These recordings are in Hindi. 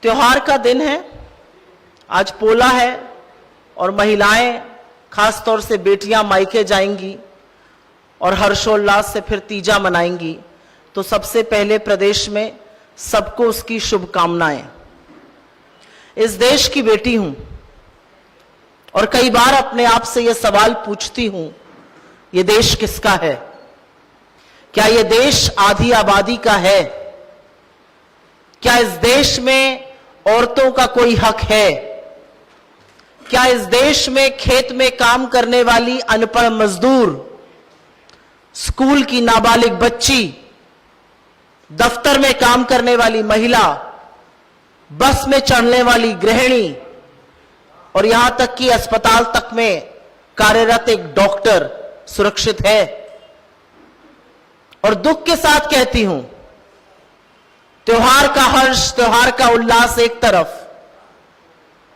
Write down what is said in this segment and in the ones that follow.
त्योहार का दिन है, आज पोला है और महिलाएं, खासतौर से बेटियां मायके जाएंगी और हर्षोल्लास से फिर तीजा मनाएंगी। तो सबसे पहले प्रदेश में सबको उसकी शुभकामनाएं। इस देश की बेटी हूं और कई बार अपने आप से यह सवाल पूछती हूं, यह देश किसका है? क्या यह देश आधी आबादी का है? क्या इस देश में औरतों का कोई हक है? क्या इस देश में खेत में काम करने वाली अनपढ़ मजदूर, स्कूल की नाबालिग बच्ची, दफ्तर में काम करने वाली महिला, बस में चढ़ने वाली गृहिणी और यहां तक कि अस्पताल तक में कार्यरत एक डॉक्टर सुरक्षित है? और दुख के साथ कहती हूं, त्योहार का हर्ष, त्योहार का उल्लास एक तरफ,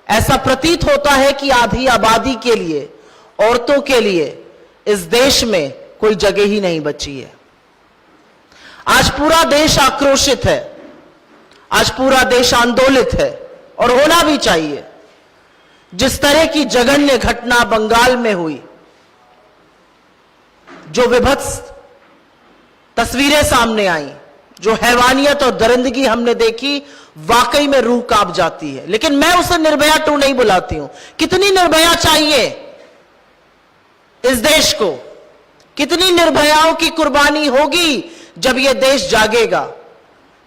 ऐसा प्रतीत होता है कि आधी आबादी के लिए, औरतों के लिए इस देश में कोई जगह ही नहीं बची है। आज पूरा देश आक्रोशित है, आज पूरा देश आंदोलित है और होना भी चाहिए। जिस तरह की जघन्य घटना बंगाल में हुई, जो विभत्स तस्वीरें सामने आई, जो हैवानियत और दरिंदगी हमने देखी, वाकई में रूह कांप जाती है। लेकिन मैं उसे निर्भया 2 नहीं बुलाती हूं। कितनी निर्भया चाहिए इस देश को? कितनी निर्भयाओं की कुर्बानी होगी जब यह देश जागेगा,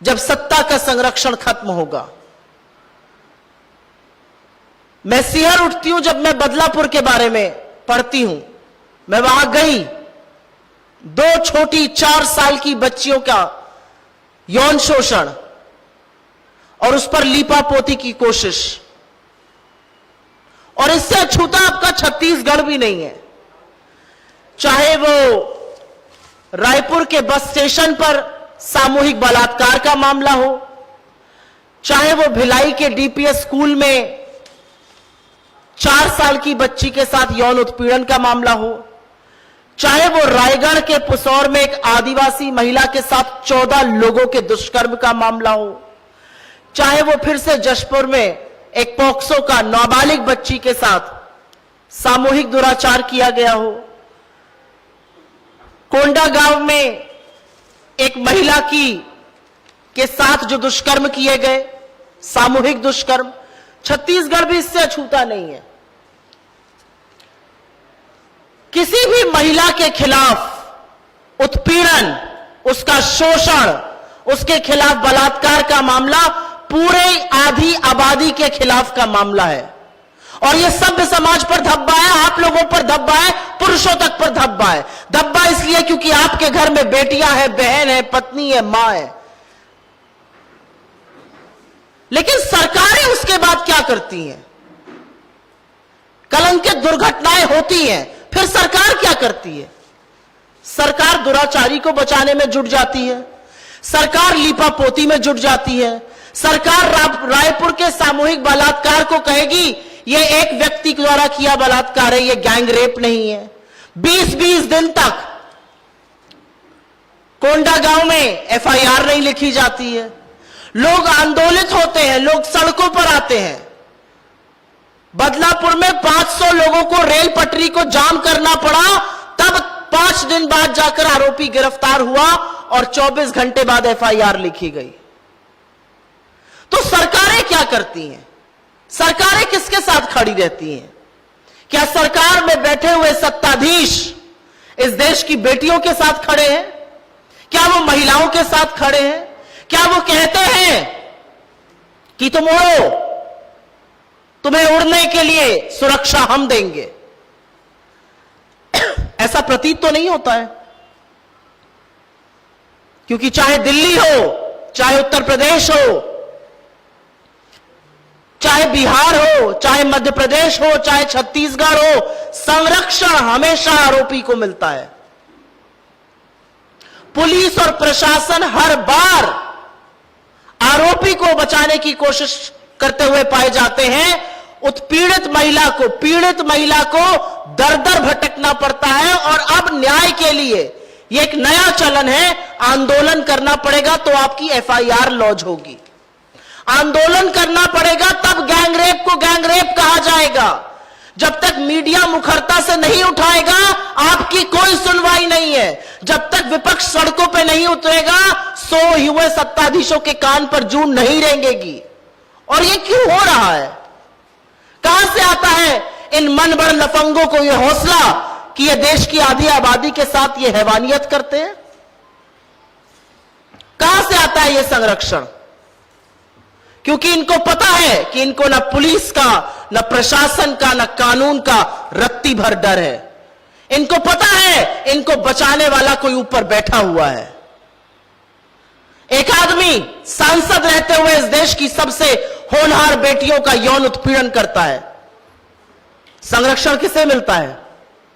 जब सत्ता का संरक्षण खत्म होगा? मैं सिहर उठती हूं जब मैं बदलापुर के बारे में पढ़ती हूं। मैं वहां गई, 2 छोटी 4 साल की बच्चियों का यौन शोषण और उस पर लीपापोती की कोशिश, और इससे अछूता आपका छत्तीसगढ़ भी नहीं है। चाहे वो रायपुर के बस स्टेशन पर सामूहिक बलात्कार का मामला हो, चाहे वो भिलाई के डीपीएस स्कूल में 4 साल की बच्ची के साथ यौन उत्पीड़न का मामला हो, चाहे वो रायगढ़ के पुसौर में एक आदिवासी महिला के साथ 14 लोगों के दुष्कर्म का मामला हो, चाहे वो फिर से जशपुर में एक पॉक्सो का नाबालिग बच्ची के साथ सामूहिक दुराचार किया गया हो, कोंडा गांव में एक महिला के साथ जो दुष्कर्म किए गए, सामूहिक दुष्कर्म, छत्तीसगढ़ भी इससे अछूता नहीं है। किसी भी महिला के खिलाफ उत्पीड़न, उसका शोषण, उसके खिलाफ बलात्कार का मामला पूरे आधी आबादी के खिलाफ का मामला है। और यह सभ्य समाज पर धब्बा है, आप लोगों पर धब्बा है, पुरुषों तक पर धब्बा है। धब्बा इसलिए क्योंकि आपके घर में बेटियां हैं, बहन है, पत्नी है, मां है। लेकिन सरकारें उसके बाद क्या करती हैं? कलंकित दुर्घटनाएं होती हैं, फिर सरकार क्या करती है? सरकार दुराचारी को बचाने में जुट जाती है, सरकार लीपापोती में जुट जाती है, सरकार रायपुर के सामूहिक बलात्कार को कहेगी यह एक व्यक्ति द्वारा किया बलात्कार है, यह गैंग रेप नहीं है। 20-20 दिन तक कोंडा गांव में एफआईआर नहीं लिखी जाती है। लोग आंदोलित होते हैं, लोग सड़कों पर आते हैं। बदलापुर में 500 लोगों को रेल पटरी को जाम करना पड़ा, तब 5 दिन बाद जाकर आरोपी गिरफ्तार हुआ और 24 घंटे बाद एफआईआर लिखी गई। तो सरकारें क्या करती हैं? सरकारें किसके साथ खड़ी रहती हैं? क्या सरकार में बैठे हुए सत्ताधीश इस देश की बेटियों के साथ खड़े हैं? क्या वो महिलाओं के साथ खड़े हैं? क्या वो कहते हैं कि तुम उड़ो, तुम्हें उड़ने के लिए सुरक्षा हम देंगे? ऐसा प्रतीत तो नहीं होता है, क्योंकि चाहे दिल्ली हो, चाहे उत्तर प्रदेश हो, चाहे बिहार हो, चाहे मध्य प्रदेश हो, चाहे छत्तीसगढ़ हो, संरक्षण हमेशा आरोपी को मिलता है। पुलिस और प्रशासन हर बार आरोपी को बचाने की कोशिश करते हुए पाए जाते हैं। उत्पीड़ित महिला को, पीड़ित महिला को दर दर भटकना पड़ता है। और अब न्याय के लिए ये एक नया चलन है, आंदोलन करना पड़ेगा तो आपकी एफआईआर लॉन्च होगी। आंदोलन करना पड़ेगा, तब गैंगरेप को गैंगरेप कहा जाएगा। जब तक मीडिया मुखरता से नहीं उठाएगा, आपकी कोई सुनवाई नहीं है। जब तक विपक्ष सड़कों पे नहीं उतरेगा, सोए हुए सत्ताधीशों के कान पर जूं नहीं रेंगेगी। और ये क्यों हो रहा है? कहां से आता है इन मनबड़ लफंगों को यह हौसला कि ये देश की आधी आबादी के साथ ये हैवानियत करते हैं? कहां से आता है ये संरक्षण? क्योंकि इनको पता है कि इनको न पुलिस का, न प्रशासन का, न कानून का रत्ती भर डर है। इनको पता है इनको बचाने वाला कोई ऊपर बैठा हुआ है। एक आदमी सांसद रहते हुए इस देश की सबसे होनहार बेटियों का यौन उत्पीड़न करता है। संरक्षण किसे मिलता है?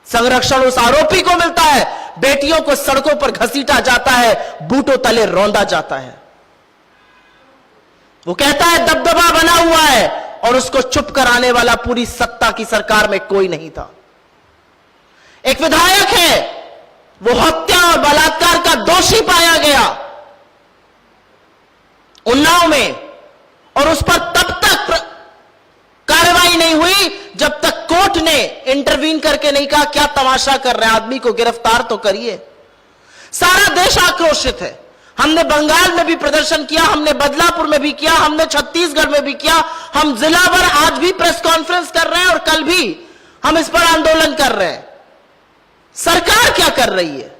संरक्षण उस आरोपी को मिलता है। बेटियों को सड़कों पर घसीटा जाता है, बूटों तले रौंदा जाता है। वो कहता है दबदबा बना हुआ है, और उसको चुप कराने वाला पूरी सत्ता की सरकार में कोई नहीं था। एक विधायक है, वो हत्या और बलात्कार का दोषी पाया गया उन्नाव में, और उस पर तब तक कार्रवाई नहीं हुई जब तक कोर्ट ने इंटरवीन करके नहीं कहा क्या तमाशा कर रहे हैं, आदमी को गिरफ्तार तो करिए। सारा देश आक्रोशित है। हमने बंगाल में भी प्रदर्शन किया, हमने बदलापुर में भी किया, हमने छत्तीसगढ़ में भी किया। हम जिला भर आज भी प्रेस कॉन्फ्रेंस कर रहे हैं, और कल भी हम इस पर आंदोलन कर रहे हैं। सरकार क्या कर रही है?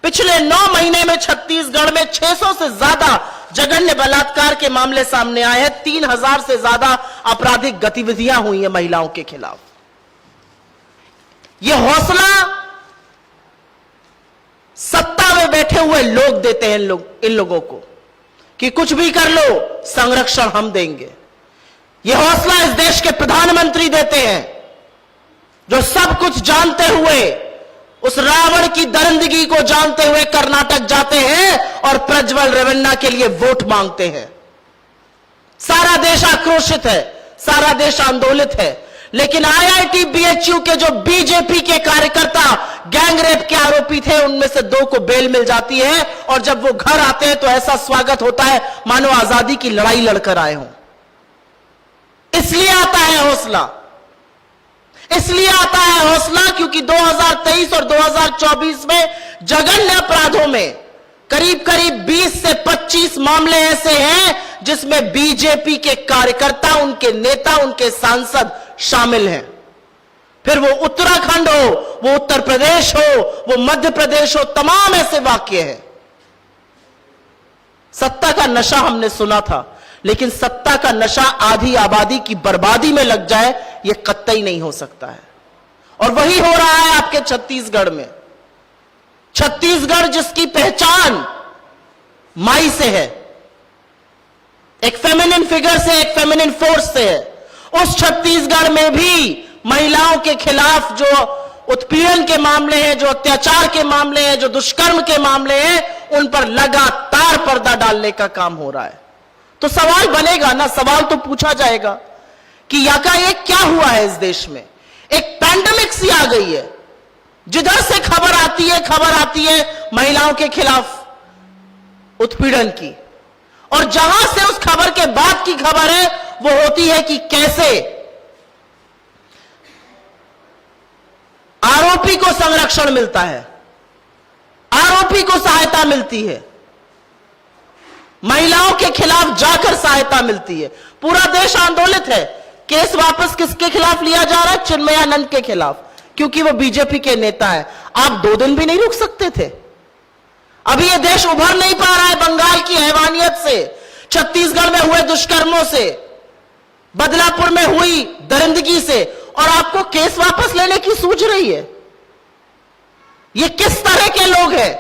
पिछले 9 महीने में छत्तीसगढ़ में 600 से ज्यादा जघन्य बलात्कार के मामले सामने आए हैं। 3000 से ज्यादा आपराधिक गतिविधियां हुई हैं महिलाओं के खिलाफ। यह हौसला सत्ता में बैठे हुए लोग देते हैं इन लोगों को कि कुछ भी कर लो, संरक्षण हम देंगे। यह हौसला इस देश के प्रधानमंत्री देते हैं, जो सब कुछ जानते हुए, उस रावण की दरिंदगी को जानते हुए कर्नाटक जाते हैं और प्रज्वल रेवन्ना के लिए वोट मांगते हैं। सारा देश आक्रोशित है, सारा देश आंदोलित है। लेकिन आईआईटी बीएचयू के जो बीजेपी के कार्यकर्ता गैंगरेप के आरोपी थे, उनमें से 2 को बेल मिल जाती है, और जब वो घर आते हैं तो ऐसा स्वागत होता है मानो आजादी की लड़ाई लड़कर आए हों। इसलिए आता है हौसला, इसलिए आता है हौसला क्योंकि 2023 और 2024 में जघन्य अपराधों में करीब करीब 20 से 25 मामले ऐसे हैं जिसमें बीजेपी के कार्यकर्ता, उनके नेता, उनके सांसद शामिल हैं। फिर वो उत्तराखंड हो, वो उत्तर प्रदेश हो, वो मध्य प्रदेश हो, तमाम ऐसे वाक्य हैं। सत्ता का नशा हमने सुना था, लेकिन सत्ता का नशा आधी आबादी की बर्बादी में लग जाए, यह कतई नहीं हो सकता है। और वही हो रहा है आपके छत्तीसगढ़ में। छत्तीसगढ़ जिसकी पहचान माई से है, एक फेमिनिन फिगर से, एक फेमिनिन फोर्स से है, उस छत्तीसगढ़ में भी महिलाओं के खिलाफ जो उत्पीड़न के मामले हैं, जो अत्याचार के मामले हैं, जो दुष्कर्म के मामले हैं, उन पर लगातार पर्दा डालने का काम हो रहा है। तो सवाल बनेगा ना, सवाल तो पूछा जाएगा कि यकाएक क्या हुआ है इस देश में? एक पैंडेमिक सी आ गई है, जिधर से खबर आती है महिलाओं के खिलाफ उत्पीड़न की, और जहां से उस खबर के बाद की खबर है वो होती है कि कैसे आरोपी को संरक्षण मिलता है, आरोपी को सहायता मिलती है, महिलाओं के खिलाफ जाकर सहायता मिलती है। पूरा देश आंदोलित है। केस वापस किसके खिलाफ लिया जा रहा है? चिन्मयानंद के खिलाफ, क्योंकि वो बीजेपी के नेता है। आप 2 दिन भी नहीं रुक सकते थे? अभी ये देश उभर नहीं पा रहा है बंगाल की हैवानियत से, छत्तीसगढ़ में हुए दुष्कर्मों से, बदलापुर में हुई दरिंदगी से, और आपको केस वापस लेने की सूझ रही है? ये किस तरह के लोग हैं?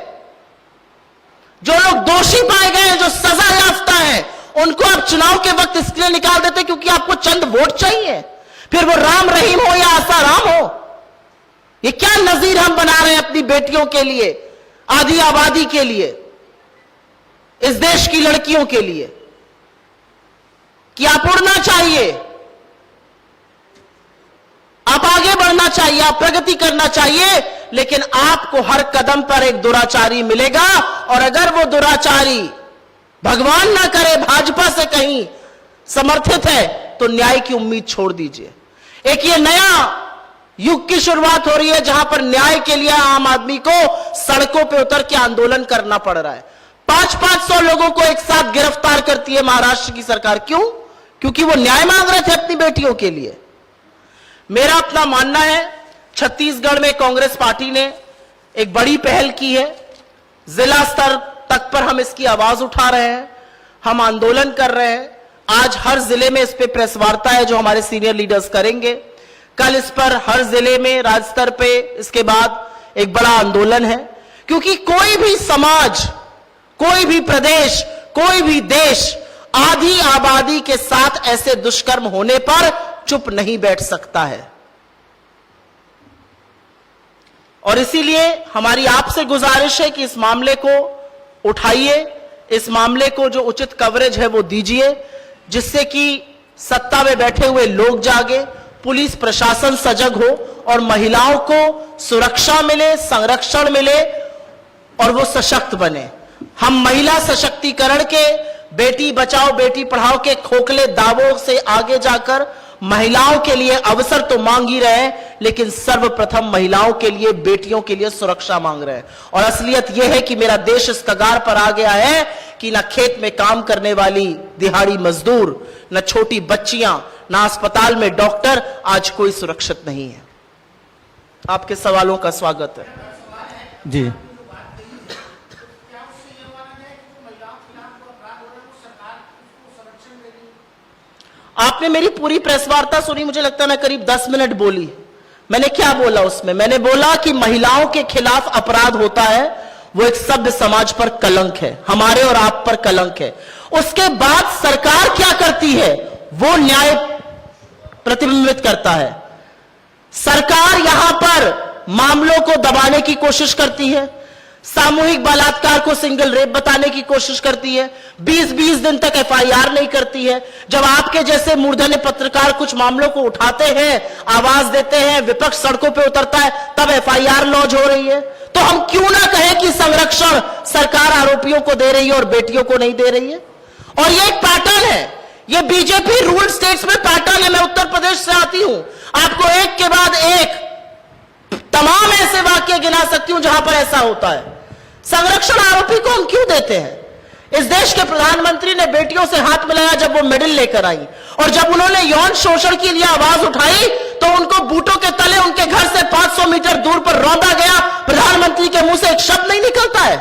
जो लोग दोषी पाए गए हैं, जो सजा याफ्ता हैं, उनको आप चुनाव के वक्त इसलिए निकाल देते क्योंकि आपको चंद वोट चाहिए। फिर वो राम रहीम हो या आसाराम हो, ये क्या नजीर हम बना रहे हैं अपनी बेटियों के लिए, आधी आबादी के लिए, इस देश की लड़कियों के लिए, कि आप उड़ना चाहिए, आप आगे बढ़ना चाहिए, आप प्रगति करना चाहिए, लेकिन आपको हर कदम पर एक दुराचारी मिलेगा। और अगर वो दुराचारी, भगवान ना करे, भाजपा से कहीं समर्थित है तो न्याय की उम्मीद छोड़ दीजिए। एक ये नया युग की शुरुआत हो रही है जहां पर न्याय के लिए आम आदमी को सड़कों पे उतर के आंदोलन करना पड़ रहा है। 500 लोगों को एक साथ गिरफ्तार करती है महाराष्ट्र की सरकार। क्यों? क्योंकि वो न्याय मांग रहे थे अपनी बेटियों के लिए। मेरा अपना मानना है, छत्तीसगढ़ में कांग्रेस पार्टी ने एक बड़ी पहल की है। जिला स्तर तक पर हम इसकी आवाज उठा रहे हैं, हम आंदोलन कर रहे हैं। आज हर जिले में इस पे प्रेस वार्ता है जो हमारे सीनियर लीडर्स करेंगे। कल इस पर हर जिले में राज्य स्तर पे इसके बाद एक बड़ा आंदोलन है, क्योंकि कोई भी समाज, कोई भी प्रदेश, कोई भी देश आधी आबादी के साथ ऐसे दुष्कर्म होने पर चुप नहीं बैठ सकता है। और इसीलिए हमारी आपसे गुजारिश है कि इस मामले को उठाइए, इस मामले को जो उचित कवरेज है वो दीजिए, जिससे कि सत्ता में बैठे हुए लोग जागे, पुलिस प्रशासन सजग हो और महिलाओं को सुरक्षा मिले, संरक्षण मिले और वो सशक्त बने। हम महिला सशक्तिकरण के, बेटी बचाओ बेटी पढ़ाओ के खोखले दावों से आगे जाकर महिलाओं के लिए अवसर तो मांग ही रहे हैं, लेकिन सर्वप्रथम महिलाओं के लिए, बेटियों के लिए सुरक्षा मांग रहे हैं। और असलियत यह है कि मेरा देश इस कगार पर आ गया है कि ना खेत में काम करने वाली दिहाड़ी मजदूर, न छोटी बच्चियां, ना अस्पताल में डॉक्टर, आज कोई सुरक्षित नहीं है। आपके सवालों का स्वागत है। जी, आपने मेरी पूरी प्रेस वार्ता सुनी, मुझे लगता है मैं करीब 10 मिनट बोली। मैंने क्या बोला उसमें? मैंने बोला कि महिलाओं के खिलाफ अपराध होता है वो एक सभ्य समाज पर कलंक है, हमारे और आप पर कलंक है। उसके बाद सरकार क्या करती है वो न्याय प्रतिबिंबित करता है। सरकार यहां पर मामलों को दबाने की कोशिश करती है, सामूहिक बलात्कार को सिंगल रेप बताने की कोशिश करती है, 20-20 दिन तक एफआईआर नहीं करती है। जब आपके जैसे मूर्धन्य पत्रकार कुछ मामलों को उठाते हैं, आवाज देते हैं, विपक्ष सड़कों पे उतरता है, तब एफआईआर लॉन्च हो रही है। तो हम क्यों ना कहें कि संरक्षण सरकार आरोपियों को दे रही है और बेटियों को नहीं दे रही है। और ये एक पैटर्न है, ये बीजेपी रूल स्टेट्स में पैटर्न है। मैं उत्तर प्रदेश से आती हूं, आपको एक के बाद एक तमाम ऐसे वाक्य गिना सकती हूं जहां पर ऐसा होता है। संरक्षण आरोपी को हम क्यों देते हैं? इस देश के प्रधानमंत्री ने बेटियों से हाथ मिलाया जब वो मेडल लेकर आई, और जब उन्होंने यौन शोषण के लिए आवाज उठाई तो उनको बूटों के तले उनके घर से 500 मीटर दूर पर रौंदा गया। प्रधानमंत्री के मुंह से एक शब्द नहीं निकलता है।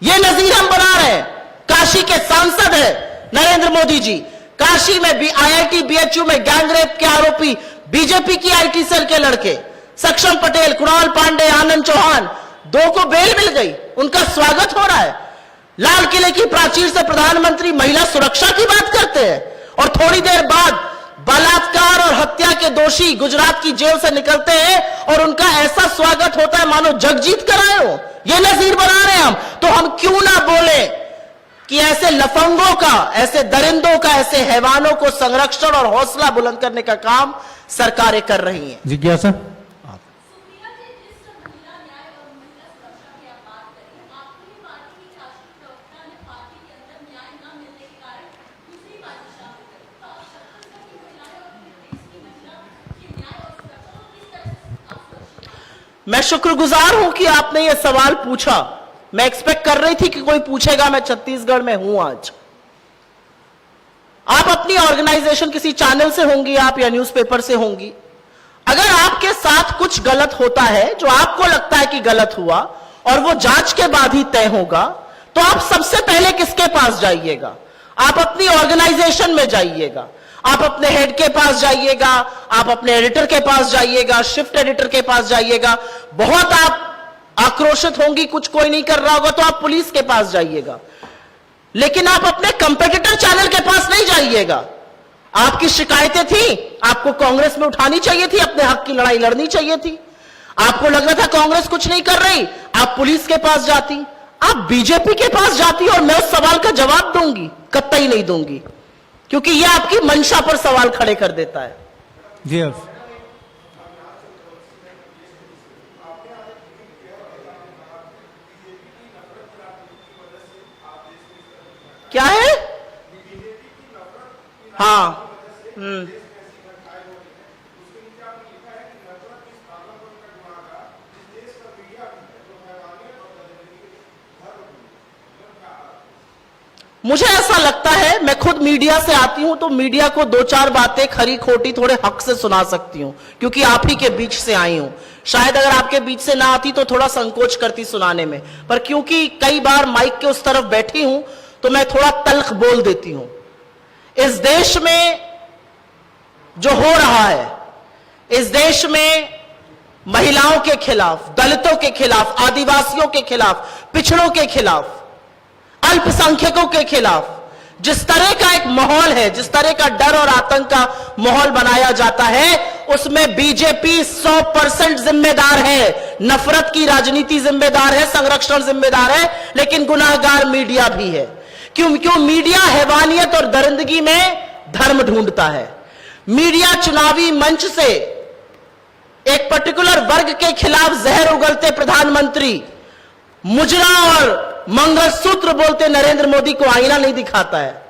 ये नजीर हम बना रहे हैं। काशी के सांसद है नरेंद्र मोदी जी, काशी में भी IIT BHU में गैंगरेप के आरोपी बीजेपी की IT सेल के लड़के सक्षम पटेल, कुणाल पांडे, आनंद चौहान, 2 को बेल मिल गई, उनका स्वागत हो रहा है। लाल किले की प्राचीर से प्रधानमंत्री महिला सुरक्षा की बात करते हैं, और थोड़ी देर बाद बलात्कार और हत्या के दोषी गुजरात की जेल से निकलते हैं और उनका ऐसा स्वागत होता है मानो जग जीत कर आए हो। ये नजीर बना रहे हैं हम। तो हम क्यों ना बोले कि ऐसे लफंगों का, ऐसे दरिंदों का, ऐसे हैवानों को संरक्षण और हौसला बुलंद करने का काम सरकारें कर रही हैं। जिज्ञासा। मैं शुक्रगुजार हूं कि आपने यह सवाल पूछा। मैं एक्सपेक्ट कर रही थी कि कोई पूछेगा। मैं छत्तीसगढ़ में हूं आज। आप अपनी ऑर्गेनाइजेशन किसी चैनल से होंगी आप, या न्यूज़पेपर से होंगी। अगर आपके साथ कुछ गलत होता है जो आपको लगता है कि गलत हुआ और वो जांच के बाद ही तय होगा, तो आप सबसे पहले किसके पास जाइएगा? आप अपनी ऑर्गेनाइजेशन में जाइएगा, आप अपने हेड के पास जाइएगा, आप अपने एडिटर के पास जाइएगा, शिफ्ट एडिटर के पास जाइएगा। बहुत आप आक्रोशित होंगी, कुछ कोई नहीं कर रहा होगा, तो आप पुलिस के पास जाइएगा। लेकिन आप अपने कंपेटिटर चैनल के पास नहीं जाइएगा। आपकी शिकायतें थी, आपको कांग्रेस में उठानी चाहिए थी, अपने हक की लड़ाई लड़नी चाहिए थी। आपको लग रहा था कांग्रेस कुछ नहीं कर रही, आप पुलिस के पास जाती, आप बीजेपी के पास जाती, और मैं उस सवाल का जवाब दूंगी? कतई नहीं दूंगी, क्योंकि यह आपकी मंशा पर सवाल खड़े कर देता है। जी क्या है? मुझे ऐसा लगता है, मैं खुद मीडिया से आती हूं तो मीडिया को दो चार बातें खरी खोटी थोड़े हक से सुना सकती हूं, क्योंकि आप ही के बीच से आई हूं। शायद अगर आपके बीच से ना आती तो थोड़ा संकोच करती सुनाने में, पर क्योंकि कई बार माइक के उस तरफ बैठी हूं तो मैं थोड़ा तल्ख बोल देती हूं। इस देश में जो हो रहा है, इस देश में महिलाओं के खिलाफ, दलितों के खिलाफ, आदिवासियों के खिलाफ, पिछड़ों के खिलाफ, अल्पसंख्यकों के खिलाफ जिस तरह का एक माहौल है, जिस तरह का डर और आतंक का माहौल बनाया जाता है, उसमें बीजेपी 100% जिम्मेदार है। नफरत की राजनीति जिम्मेदार है, संरक्षण जिम्मेदार है, लेकिन गुनाहगार मीडिया भी है। क्यों मीडिया हैवानियत और दरिंदगी में धर्म ढूंढता है। मीडिया चुनावी मंच से एक पर्टिकुलर वर्ग के खिलाफ जहर उगलते प्रधानमंत्री, मुजरा और मंगलसूत्र बोलते नरेंद्र मोदी को आईना नहीं दिखाता है।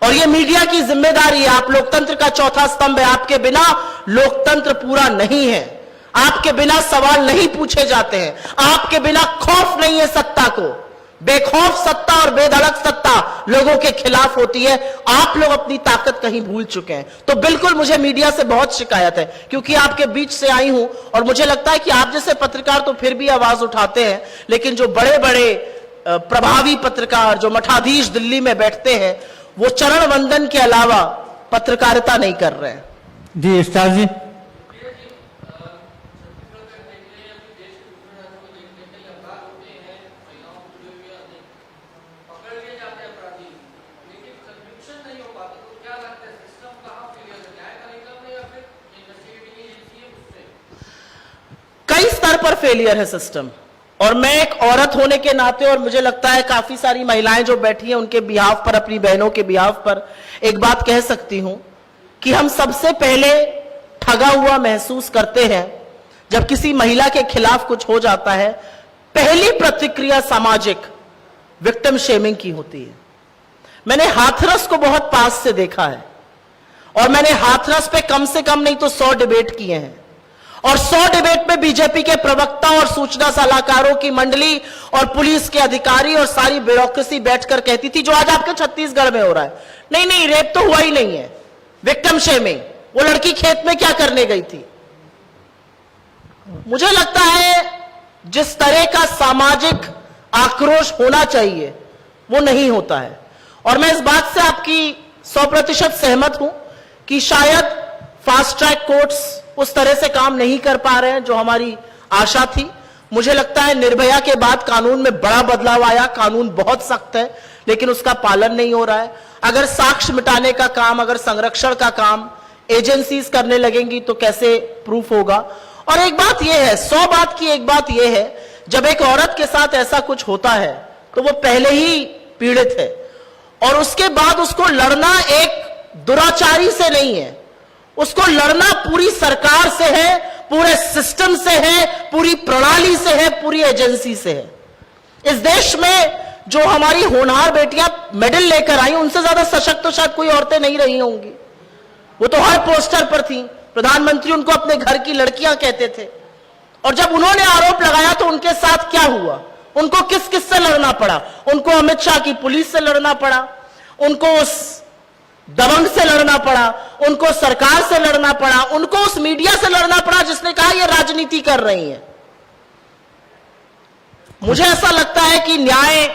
और यह मीडिया की जिम्मेदारी है। आप लोकतंत्र का चौथा स्तंभ है। आपके बिना लोकतंत्र पूरा नहीं है। आपके बिना सवाल नहीं पूछे जाते हैं। आपके बिना खौफ नहीं है सत्ता को। बेखौफ सत्ता और बेधड़क सत्ता लोगों के खिलाफ होती है। आप लोग अपनी ताकत कहीं भूल चुके हैं। तो बिल्कुल मुझे मीडिया से बहुत शिकायत है, क्योंकि आपके बीच से आई हूं और मुझे लगता है कि आप जैसे पत्रकार तो फिर भी आवाज उठाते हैं, लेकिन जो बड़े बड़े प्रभावी पत्रकार, जो मठाधीश दिल्ली में बैठते हैं, वो चरण वंदन के अलावा पत्रकारिता नहीं कर रहे हैं। जी स्टार जी। कई स्तर पर फेलियर है सिस्टम, और मैं एक औरत होने के नाते, और मुझे लगता है काफी सारी महिलाएं जो बैठी हैं उनके बिहाफ पर, अपनी बहनों के बिहाफ पर एक बात कह सकती हूं कि हम सबसे पहले ठगा हुआ महसूस करते हैं जब किसी महिला के खिलाफ कुछ हो जाता है। पहली प्रतिक्रिया सामाजिक विक्टिम शेमिंग की होती है। मैंने हाथरस को बहुत पास से देखा है, और मैंने हाथरस पे कम से कम नहीं तो 100 डिबेट किए हैं, और 100 डिबेट में बीजेपी के प्रवक्ता और सूचना सलाहकारों की मंडली और पुलिस के अधिकारी और सारी ब्यूरोक्रेसी बैठकर कहती थी, जो आज आपके छत्तीसगढ़ में हो रहा है, नहीं नहीं रेप तो हुआ ही नहीं है, विक्टिम शेमिंग, वो लड़की खेत में क्या करने गई थी। मुझे लगता है जिस तरह का सामाजिक आक्रोश होना चाहिए वो नहीं होता है, और मैं इस बात से आपकी 100% सहमत हूं कि शायद फास्ट ट्रैक कोर्ट्स उस तरह से काम नहीं कर पा रहे हैं जो हमारी आशा थी। मुझे लगता है निर्भया के बाद कानून में बड़ा बदलाव आया, कानून बहुत सख्त है, लेकिन उसका पालन नहीं हो रहा है। अगर साक्ष्य मिटाने का काम, अगर संरक्षण का काम एजेंसीज करने लगेंगी तो कैसे प्रूफ होगा। और एक बात यह है, 100 बात की एक बात यह है, जब एक औरत के साथ ऐसा कुछ होता है तो वो पहले ही पीड़ित है, और उसके बाद उसको लड़ना एक दुराचारी से नहीं है, उसको लड़ना पूरी सरकार से है, पूरे सिस्टम से है, पूरी प्रणाली से है, पूरी एजेंसी से है। इस देश में जो हमारी होनहार बेटियां मेडल लेकर आई, उनसे ज्यादा सशक्त तो शायद कोई औरतें नहीं रही होंगी। वो तो हर पोस्टर पर थी, प्रधानमंत्री उनको अपने घर की लड़कियां कहते थे, और जब उन्होंने आरोप लगाया तो उनके साथ क्या हुआ, उनको किस किस से लड़ना पड़ा। उनको अमित शाह की पुलिस से लड़ना पड़ा, उनको उस दबंग से लड़ना पड़ा, उनको सरकार से लड़ना पड़ा, उनको उस मीडिया से लड़ना पड़ा जिसने कहा ये राजनीति कर रही है। मुझे ऐसा लगता है कि न्याय,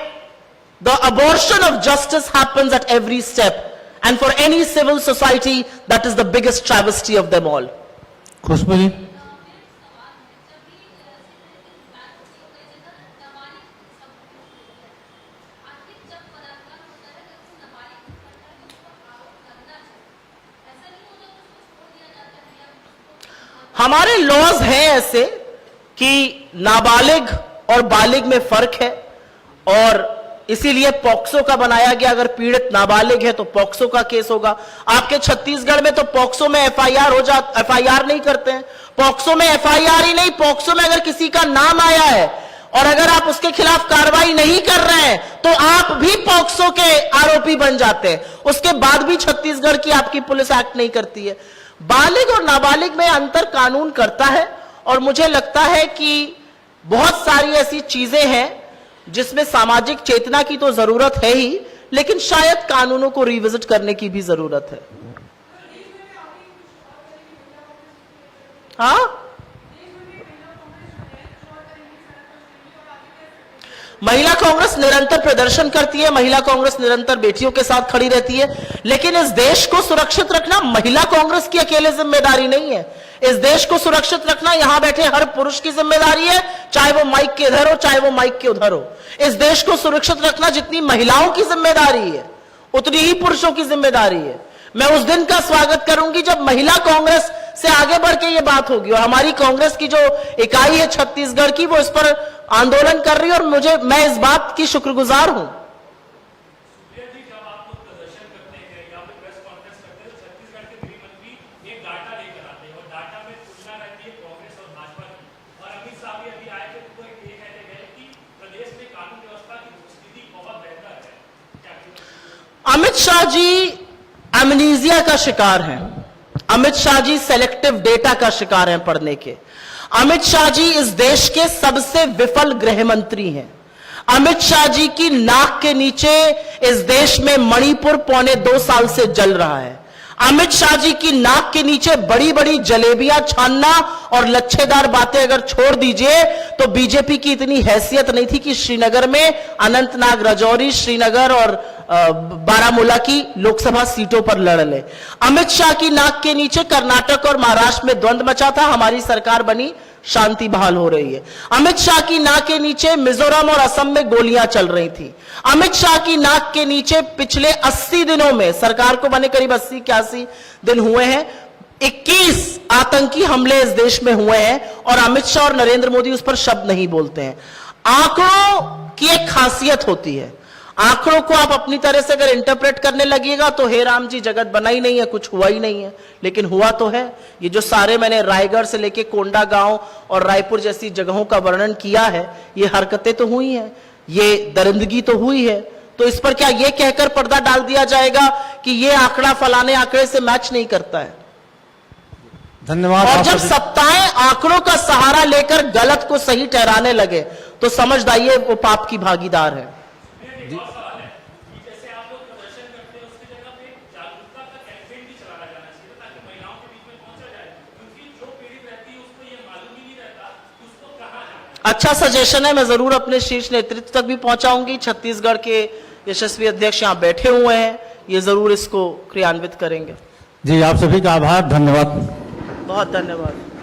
the abortion of justice happens at every step, and for any civil society that is the biggest travesty of them all. Khushbu ji. हमारे लॉज हैं ऐसे कि नाबालिग और बालिग में फर्क है, और इसीलिए पॉक्सो का बनाया गया। अगर पीड़ित नाबालिग है तो पॉक्सो का केस होगा। आपके छत्तीसगढ़ में तो पॉक्सो में एफआईआर नहीं करते हैं। पॉक्सो में एफआईआर ही नहीं, पॉक्सो में अगर किसी का नाम आया है और अगर आप उसके खिलाफ कार्रवाई नहीं कर रहे हैं तो आप भी पॉक्सो के आरोपी बन जाते हैं। उसके बाद भी छत्तीसगढ़ की आपकी पुलिस एक्ट नहीं करती है। बालिग और नाबालिग में अंतर कानून करता है, और मुझे लगता है कि बहुत सारी ऐसी चीजें हैं जिसमें सामाजिक चेतना की तो जरूरत है ही, लेकिन शायद कानूनों को रिविजिट करने की भी जरूरत है। हाँ, महिला कांग्रेस निरंतर प्रदर्शन करती है, महिला कांग्रेस निरंतर बेटियों के साथ खड़ी रहती है, लेकिन इस देश को सुरक्षित रखना महिला कांग्रेस की अकेले जिम्मेदारी नहीं है। इस देश को सुरक्षित रखना यहां बैठे हर पुरुष की जिम्मेदारी है, चाहे वो माइक के इधर हो चाहे वो माइक के उधर हो। इस देश को सुरक्षित रखना जितनी महिलाओं की जिम्मेदारी है उतनी ही पुरुषों की जिम्मेदारी है। मैं उस दिन का स्वागत करूंगी जब महिला कांग्रेस से आगे बढ़ के ये बात होगी, और हमारी कांग्रेस की जो इकाई है छत्तीसगढ़ की, वो इस पर आंदोलन कर रही है, और मैं इस बात की शुक्रगुजार हूं। अमित शाह जी एमनीजिया का शिकार हैं। अमित शाह जी सेलेक्टिव डेटा का शिकार हैं पढ़ने के। अमित शाह जी इस देश के सबसे विफल गृह मंत्री हैं। अमित शाह जी की नाक के नीचे इस देश में मणिपुर पौने 2 साल से जल रहा है। अमित शाह जी की नाक के नीचे बड़ी बड़ी जलेबियां छानना और लच्छेदार बातें अगर छोड़ दीजिए तो बीजेपी की इतनी हैसियत नहीं थी कि श्रीनगर में अनंतनाग, राजौरी, श्रीनगर और बारामूला की लोकसभा सीटों पर लड़ ले। अमित शाह की नाक के नीचे कर्नाटक और महाराष्ट्र में द्वंद्व मचा था, हमारी सरकार बनी, शांति बहाल हो रही है। अमित शाह की नाक के नीचे मिजोरम और असम में गोलियां चल रही थी। अमित शाह की नाक के नीचे पिछले 80 दिनों में, सरकार को बने करीब 80-81 दिन हुए हैं, 21 आतंकी हमले इस देश में हुए हैं, और अमित शाह और नरेंद्र मोदी उस पर शब्द नहीं बोलते हैं। आंकड़ों की एक खासियत होती है, आंकड़ों को आप अपनी तरह से अगर इंटरप्रेट करने लगिएगा तो हे राम जी जगत बना ही नहीं है, कुछ हुआ ही नहीं है, लेकिन हुआ तो है। ये जो सारे मैंने रायगढ़ से लेके कोंडा गांव और रायपुर जैसी जगहों का वर्णन किया है, ये हरकतें तो हुई हैं, ये दरिंदगी तो हुई है, तो इस पर क्या ये कहकर पर्दा डाल दिया जाएगा कि ये आंकड़ा फलाने आंकड़े से मैच नहीं करता है। धन्यवाद। और जब सत्ताएं आंकड़ों का सहारा लेकर गलत को सही ठहराने लगे तो समझ जाइए वो पाप की भागीदार है। अच्छा सजेशन है, मैं जरूर अपने शीर्ष नेतृत्व तक भी पहुंचाऊंगी। छत्तीसगढ़ के यशस्वी अध्यक्ष यहां बैठे हुए हैं, ये जरूर इसको क्रियान्वित करेंगे। जी, आप सभी का आभार, धन्यवाद। बहुत धन्यवाद।